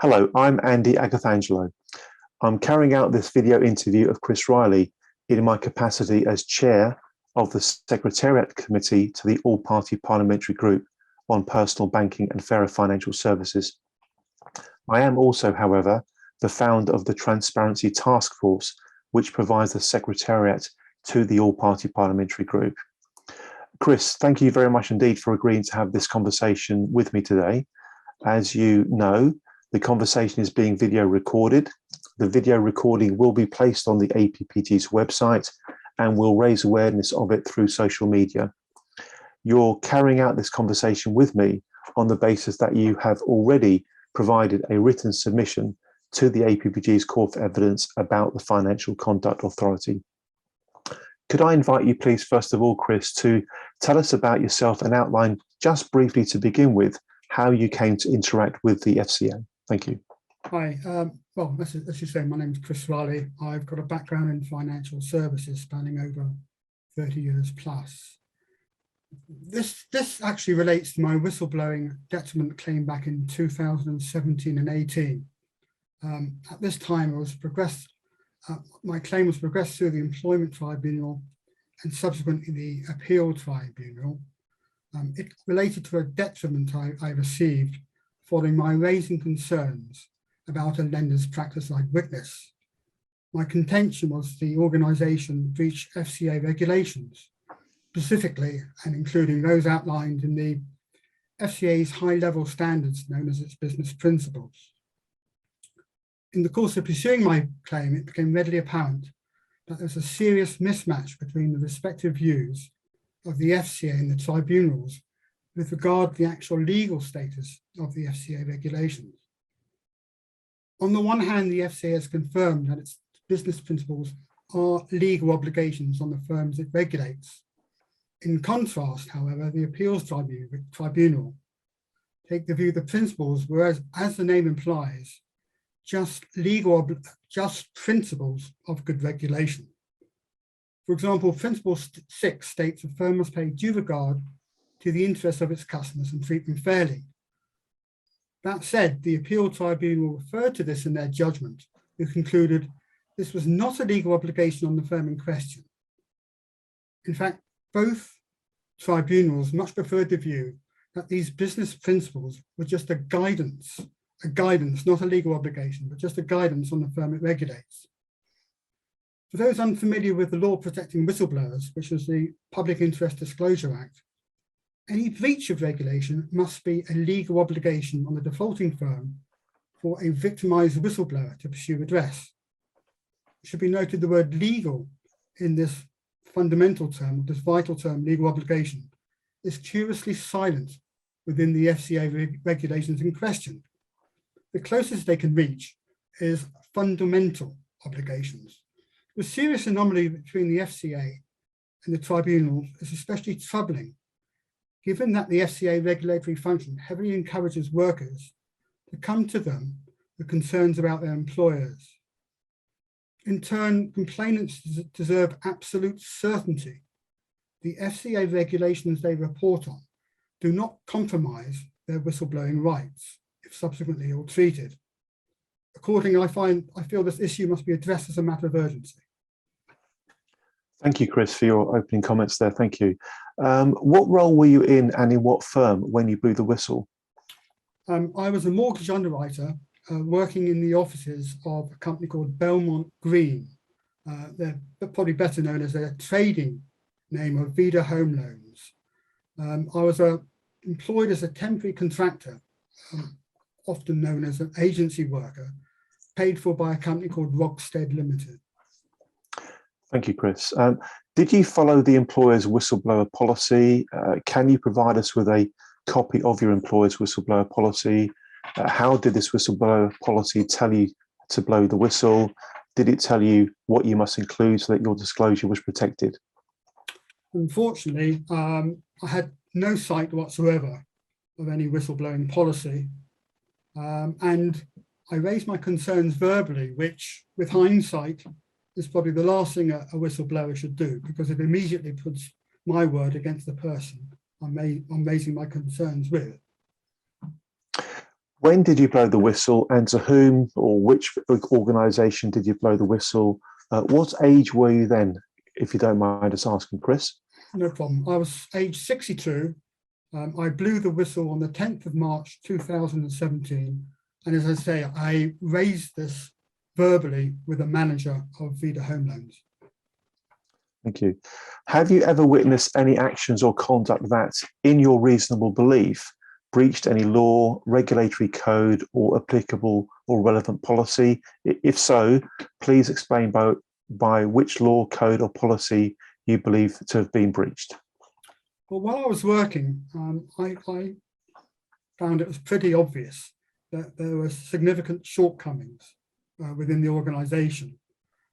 Hello, I'm Andy Agathangelo. I'm carrying out this video interview of Chris Riley in my capacity as Chair of the Secretariat Committee to the All-Party Parliamentary Group on Personal Banking and Fairer Financial Services. I am also, however, the founder of the Transparency Task Force, which provides the Secretariat to the All-Party Parliamentary Group. Chris, thank you very much indeed for agreeing to have this conversation with me today. As you know, the conversation is being video recorded. The video recording will be placed on the APPG's website and will raise awareness of it through social media. You're carrying out this conversation with me on the basis that you have already provided a written submission to the APPG's Court for Evidence about the Financial Conduct Authority. Could I invite you, please, first of all, Chris, to tell us about yourself and outline just briefly to begin with how you came to interact with the FCA. Thank you. Hi, well, as you say, my name is Chris Riley. I've got a background in financial services spanning over 30 years plus. This actually relates to my whistleblowing detriment claim back in 2017 and 18. At this time, my claim was progressed through the Employment Tribunal and subsequently the Appeal Tribunal. It related to a detriment I received following my raising concerns about a lender's practice-like witness. My contention was the organisation breached FCA regulations, specifically and including those outlined in the FCA's high-level standards known as its business principles. In the course of pursuing my claim, it became readily apparent that there was a serious mismatch between the respective views of the FCA and the tribunals with regard to the actual legal status of the FCA regulations. On the one hand, the FCA has confirmed that its business principles are legal obligations on the firms it regulates. In contrast, however, the Appeals Tribunal take the view the principles were, as the name implies, just principles of good regulation. For example, Principle 6 states a firm must pay due regard to the interests of its customers and treat them fairly. That said, the Appeal Tribunal referred to this in their judgment, who concluded this was not a legal obligation on the firm in question. In fact, both tribunals much preferred the view that these business principles were just a guidance, not a legal obligation, but just a guidance on the firm it regulates. For those unfamiliar with the law protecting whistleblowers, which is the Public Interest Disclosure Act, any breach of regulation must be a legal obligation on the defaulting firm for a victimized whistleblower to pursue redress. It should be noted the word legal in this fundamental term, this vital term, legal obligation, is curiously silent within the FCA regulations in question. The closest they can reach is fundamental obligations. The serious anomaly between the FCA and the tribunal is especially troubling, given that the FCA regulatory function heavily encourages workers to come to them with concerns about their employers. In turn, complainants deserve absolute certainty. The FCA regulations they report on do not compromise their whistleblowing rights if subsequently ill-treated. Accordingly, I feel this issue must be addressed as a matter of urgency. Thank you, Chris, for your opening comments there. Thank you. What role were you in and in what firm when you blew the whistle? I was a mortgage underwriter working in the offices of a company called Belmont Green. They're probably better known as their trading name of Vida Home Loans. I was employed as a temporary contractor, often known as an agency worker, paid for by a company called Rockstead Limited. Thank you, Chris. Did you follow the employer's whistleblower policy? Can you provide us with a copy of your employer's whistleblower policy? How did this whistleblower policy tell you to blow the whistle? Did it tell you what you must include so that your disclosure was protected? Unfortunately, I had no sight whatsoever of any whistleblowing policy. And I raised my concerns verbally, which with hindsight is probably the last thing a whistleblower should do, because it immediately puts my word against the person I'm raising my concerns with. When did you blow the whistle, and to whom or which organisation did you blow the whistle? What age were you then, if you don't mind us asking, Chris? No problem. I was age 62. I blew the whistle on the 10th of March 2017. And as I say, I raised this verbally with a manager of Vida Home Loans. Thank you. Have you ever witnessed any actions or conduct that, in your reasonable belief, breached any law, regulatory code, or applicable or relevant policy? If so, please explain by which law, code, or policy you believe to have been breached. Well, while I was working, I found it was pretty obvious that there were significant shortcomings within the organisation.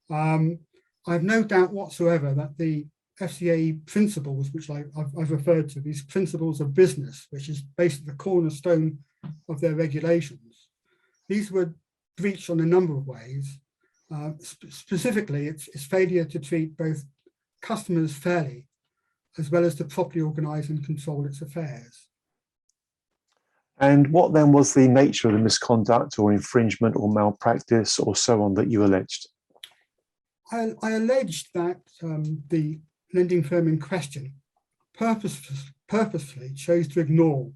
I have no doubt whatsoever that the FCA principles, which I've referred to, these principles of business, which is basically the cornerstone of their regulations, these were breached on a number of ways. Specifically, it's failure to treat both customers fairly, as well as to properly organise and control its affairs. And what then was the nature of the misconduct or infringement or malpractice or so on that you alleged? I alleged that the lending firm in question purposefully chose to ignore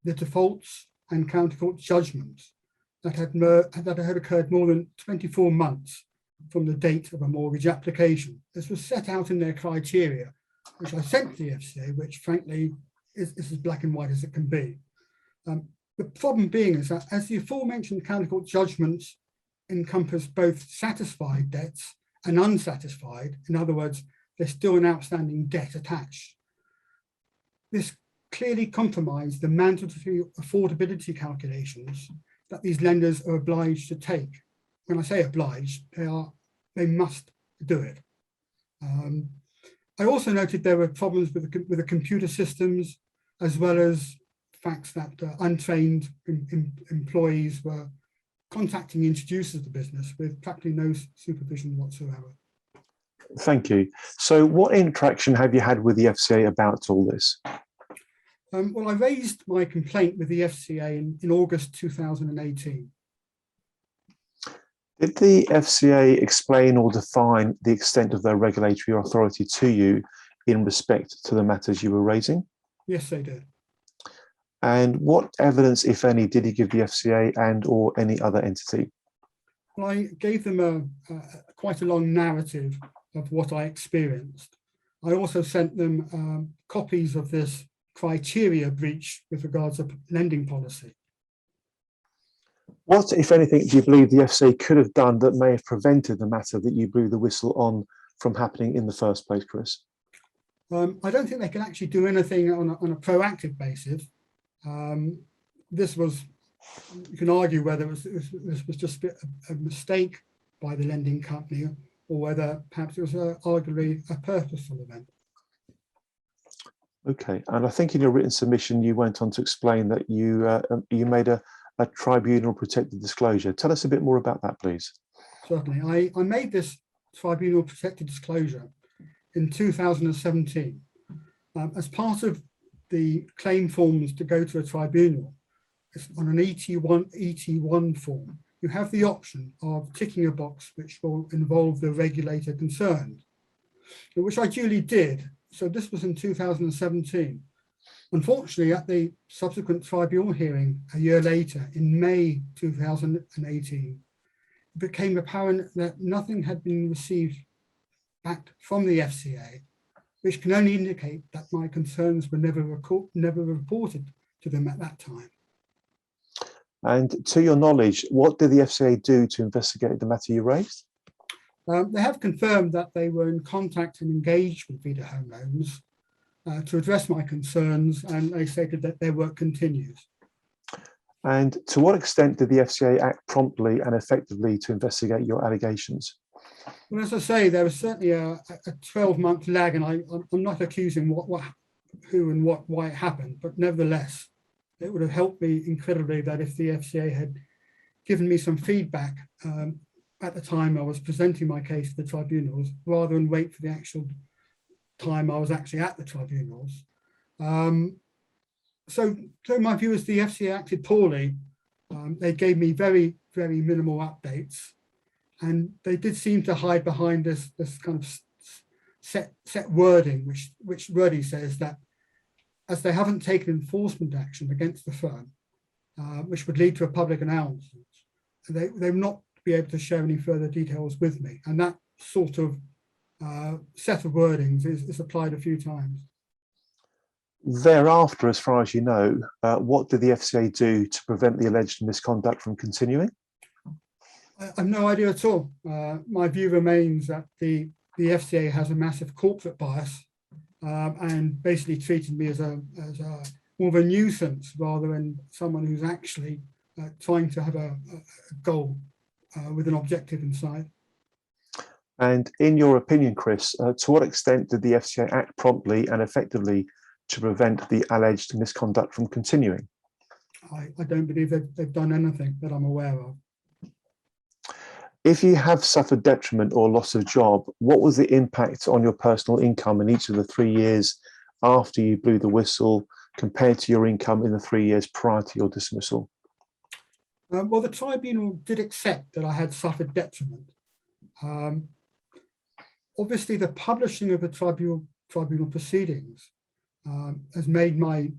the defaults and counterfeit judgments that had occurred more than 24 months from the date of a mortgage application. This was set out in their criteria, which I sent to the FCA, which frankly is as black and white as it can be. The problem being is that as the aforementioned counterfeit judgments encompass both satisfied debts and unsatisfied, in other words, there's still an outstanding debt attached. This clearly compromised the mandatory affordability calculations that these lenders are obliged to take. When I say obliged, they must do it. I also noted there were problems with the computer systems, as well as facts that untrained employees were contacting introducers of the business with practically no supervision whatsoever. Thank you. So what interaction have you had with the FCA about all this? Well, I raised my complaint with the FCA in August 2018. Did the FCA explain or define the extent of their regulatory authority to you in respect to the matters you were raising? Yes, they did. And what evidence, if any, did you give the FCA and or any other entity? Well, I gave them quite a long narrative of what I experienced. I also sent them copies of this criteria breach with regards to lending policy. What, if anything, do you believe the FCA could have done that may have prevented the matter that you blew the whistle on from happening in the first place, Chris? I don't think they can actually do anything on a proactive basis. This was, you can argue whether this was just a mistake by the lending company or whether perhaps it was arguably a purposeful event. Okay, and I think in your written submission you went on to explain that you made a tribunal protected disclosure. Tell us a bit more about that, please. Certainly. I made this tribunal protected disclosure in 2017 as part of the claim forms to go to a tribunal. It's on an ET1 form. You have the option of ticking a box which will involve the regulator concerned, which I duly did. So this was in 2017. Unfortunately, at the subsequent tribunal hearing a year later, in May 2018, it became apparent that nothing had been received back from the FCA, which can only indicate that my concerns were never reported to them at that time. And to your knowledge, what did the FCA do to investigate the matter you raised? They have confirmed that they were in contact and engaged with Vida Home Loans to address my concerns, and they stated that their work continues. And to what extent did the FCA act promptly and effectively to investigate your allegations? Well, as I say, there was certainly a 12-month lag, and I'm not accusing who and why it happened, but nevertheless, it would have helped me incredibly that if the FCA had given me some feedback at the time I was presenting my case to the tribunals, rather than wait for the actual time I was actually at the tribunals. So my view is the FCA acted poorly, They gave me very, very minimal updates, and they did seem to hide behind this kind of set wording, which really says that as they haven't taken enforcement action against the firm, which would lead to a public announcement, they will not be able to share any further details with me. And that sort of set of wordings is applied a few times. Thereafter, as far as you know, what did the FCA do to prevent the alleged misconduct from continuing? I have no idea at all. My view remains that the FCA has a massive corporate bias and basically treated me as more of a nuisance rather than someone who's actually trying to have a goal with an objective in sight. And in your opinion, Chris, to what extent did the FCA act promptly and effectively to prevent the alleged misconduct from continuing? I don't believe they've done anything that I'm aware of. If you have suffered detriment or loss of job, what was the impact on your personal income in each of the 3 years after you blew the whistle compared to your income in the 3 years prior to your dismissal? Well, the tribunal did accept that I had suffered detriment. Obviously, the publishing of the tribunal proceedings has made my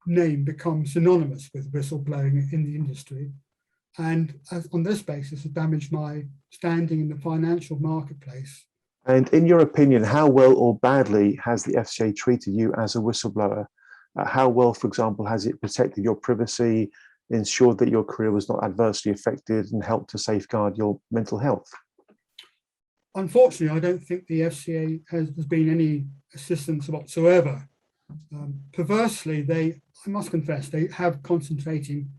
name become synonymous with whistleblowing in the industry. And on this basis, it damaged my standing in the financial marketplace. And in your opinion, how well or badly has the FCA treated you as a whistleblower? How well, for example, has it protected your privacy, ensured that your career was not adversely affected, and helped to safeguard your mental health? Unfortunately, I don't think the FCA has been any assistance whatsoever. Perversely, I must confess, they have concentrating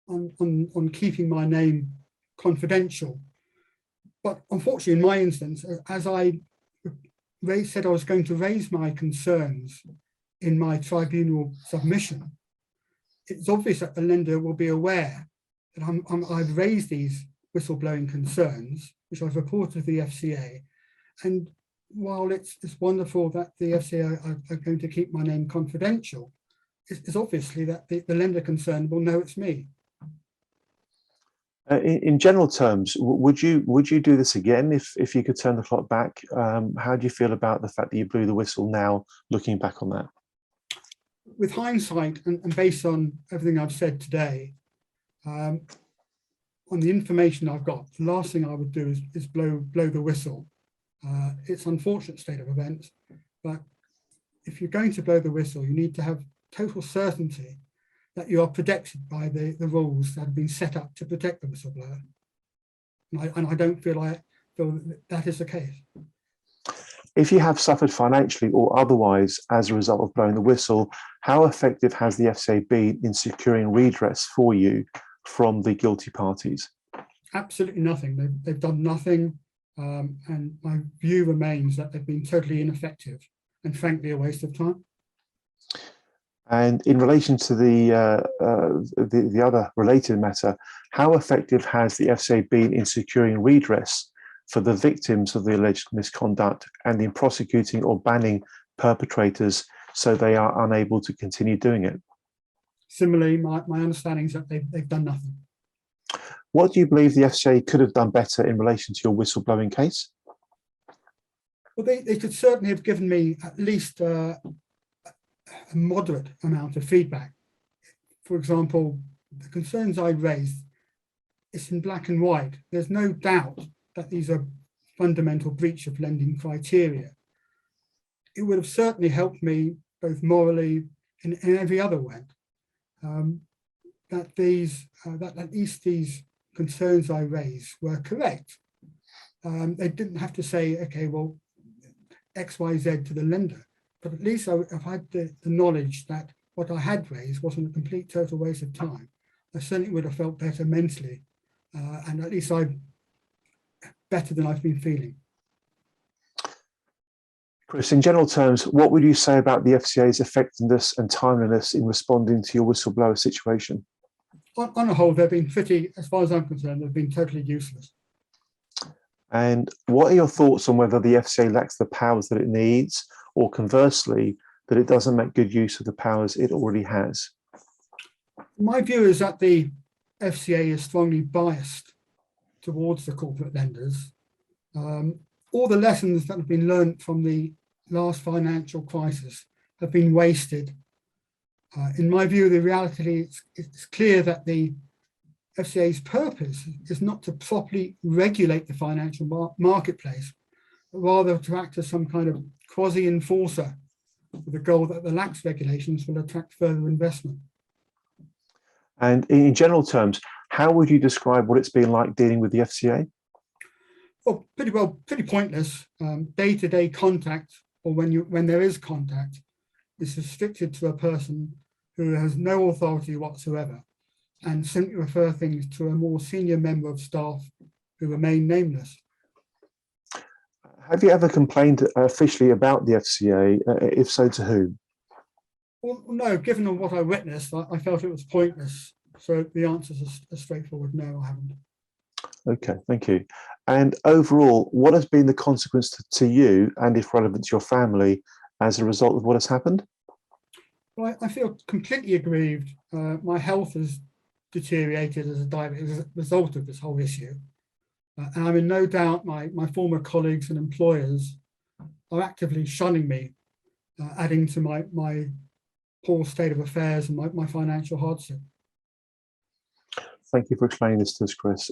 on keeping my name confidential. But unfortunately, in my instance, as I said I was going to raise my concerns in my tribunal submission, it's obvious that the lender will be aware that I've raised these whistleblowing concerns, which I've reported to the FCA. And while it's wonderful that the FCA are going to keep my name confidential, it's obviously that the lender concerned will know it's me. In general terms, would you do this again if you could turn the clock back? How do you feel about the fact that you blew the whistle now, looking back on that? With hindsight and based on everything I've said today, on the information I've got, the last thing I would do is blow the whistle. It's an unfortunate state of events, but if you're going to blow the whistle, you need to have total certainty that you are protected by the rules that have been set up to protect the whistleblower. And I don't feel that is the case. If you have suffered financially or otherwise as a result of blowing the whistle, how effective has the FCA been in securing redress for you from the guilty parties? Absolutely nothing. They've done nothing. And my view remains that they've been totally ineffective and frankly a waste of time. And in relation to the other related matter, how effective has the FCA been in securing redress for the victims of the alleged misconduct and in prosecuting or banning perpetrators so they are unable to continue doing it? Similarly, my understanding is that they've done nothing. What do you believe the FCA could have done better in relation to your whistleblowing case? Well, they could certainly have given me at least a moderate amount of feedback. For example, the concerns I raised, it's in black and white. There's no doubt that these are fundamental breach of lending criteria. It would have certainly helped me both morally and in every other way. That at least these concerns I raised were correct. They didn't have to say, okay, well, X, Y, Z to the lender, but at least I've had the knowledge that what I had raised wasn't a complete total waste of time. I certainly would have felt better mentally, and at least I'm better than I've been feeling. Chris, in general terms, what would you say about the FCA's effectiveness and timeliness in responding to your whistleblower situation? On the whole, they've been pretty, as far as I'm concerned, they've been totally useless. And what are your thoughts on whether the FCA lacks the powers that it needs, or conversely, that it doesn't make good use of the powers it already has? My view is that the FCA is strongly biased towards the corporate lenders. All the lessons that have been learned from the last financial crisis have been wasted. In my view, the reality it's clear that the FCA's purpose is not to properly regulate the financial marketplace, but rather to act as some kind of quasi-enforcer with the goal that the lax regulations will attract further investment. And in general terms, how would you describe what it's been like dealing with the FCA? Well, pretty pointless. Day-to-day contact, or when there is contact, is restricted to a person who has no authority whatsoever, and simply refer things to a more senior member of staff who remain nameless. Have you ever complained officially about the FCA? If so, to whom? Well, no, given what I witnessed, I felt it was pointless. So the answer is a straightforward no, I haven't. Okay, thank you. And overall, what has been the consequence to you, and if relevant to your family, as a result of what has happened? Well, I feel completely aggrieved. My health has deteriorated as a result of this whole issue. And I'm in no doubt my former colleagues and employers are actively shunning me, adding to my poor state of affairs and my financial hardship. Thank you for explaining this to us, Chris.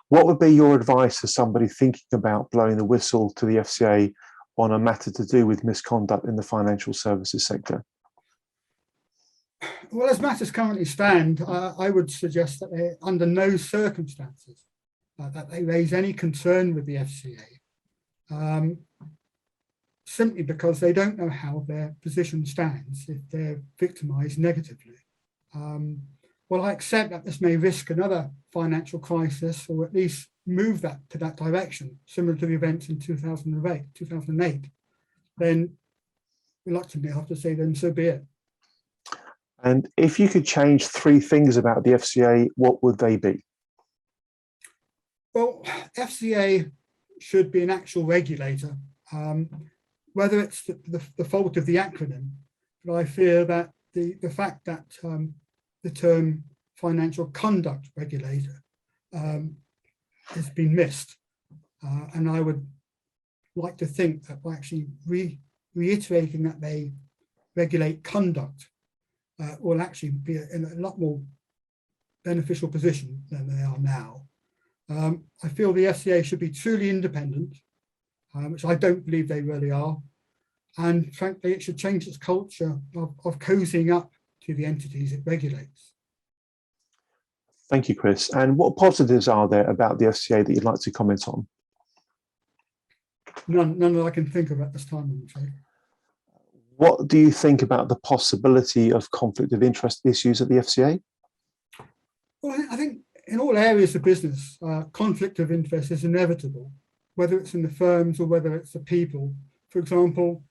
What would be your advice to somebody thinking about blowing the whistle to the FCA on a matter to do with misconduct in the financial services sector? Well, as matters currently stand, I would suggest that they, under no circumstances, that they raise any concern with the FCA, simply because they don't know how their position stands if they're victimised negatively. Well, I accept that this may risk another financial crisis, or at least move that to that direction, similar to the events in 2008. Then, reluctantly, I have to say, then so be it. And if you could change 3 things about the FCA, what would they be? Well, FCA should be an actual regulator, whether it's the fault of the acronym, but I fear that the fact that the term financial conduct regulator has been missed. And I would like to think that by actually reiterating that they regulate conduct will actually be in a lot more beneficial position than they are now. I feel the FCA should be truly independent, which I don't believe they really are. And frankly, it should change its culture of cozying up to the entities it regulates. Thank you, Chris. And what positives are there about the FCA that you'd like to comment on? None that I can think of at this time, I'm afraid. What do you think about the possibility of conflict of interest issues at the FCA? Well, I think in all areas of business, conflict of interest is inevitable, whether it's in the firms or whether it's the people. For example,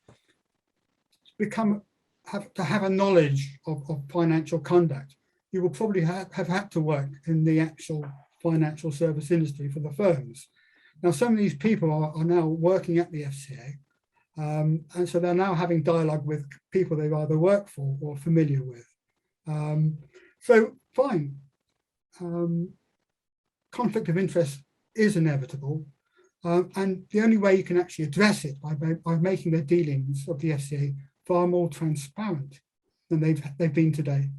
to have a knowledge of financial conduct, you will probably have had to work in the actual financial service industry for the firms. Now, some of these people are now working at the FCA, and so they're now having dialogue with people they've either worked for or familiar with. So fine, conflict of interest is inevitable, and the only way you can actually address it by making the dealings of the FCA far more transparent than they've been today.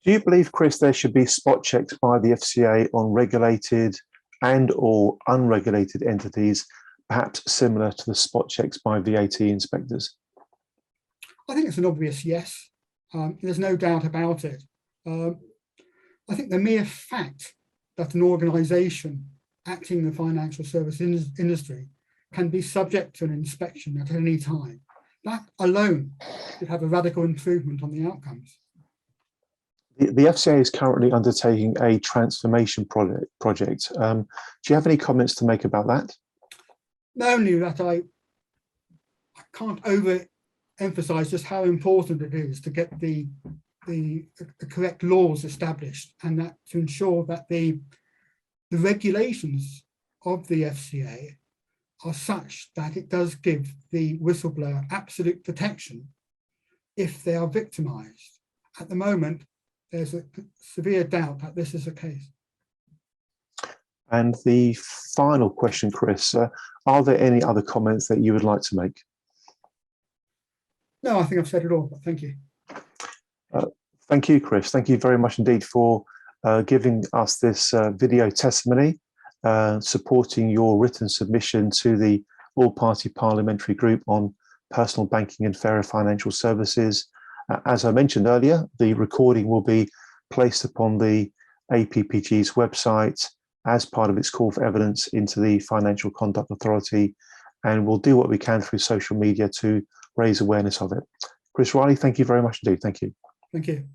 Do you believe, Chris, there should be spot checks by the FCA on regulated and or unregulated entities, perhaps similar to the spot checks by VAT inspectors? I think it's an obvious yes. There's no doubt about it. I think the mere fact that an organisation acting in the financial service industry can be subject to an inspection at any time, that alone could have a radical improvement on the outcomes. The FCA is currently undertaking a transformation project. Do you have any comments to make about that? Not only that, I can't overemphasize just how important it is to get the correct laws established, and that to ensure that the regulations of the FCA are such that it does give the whistleblower absolute protection if they are victimized. At the moment, there's a severe doubt that this is the case. And the final question, Chris, are there any other comments that you would like to make? No, I think I've said it all, but thank you. Thank you, Chris. Thank you very much indeed for giving us this video testimony, supporting your written submission to the All-Party Parliamentary Group on Personal Banking and Fairer Financial Services. As I mentioned earlier, the recording will be placed upon the APPG's website as part of its call for evidence into the Financial Conduct Authority, and we'll do what we can through social media to raise awareness of it. Chris Riley, thank you very much indeed. Thank you. Thank you.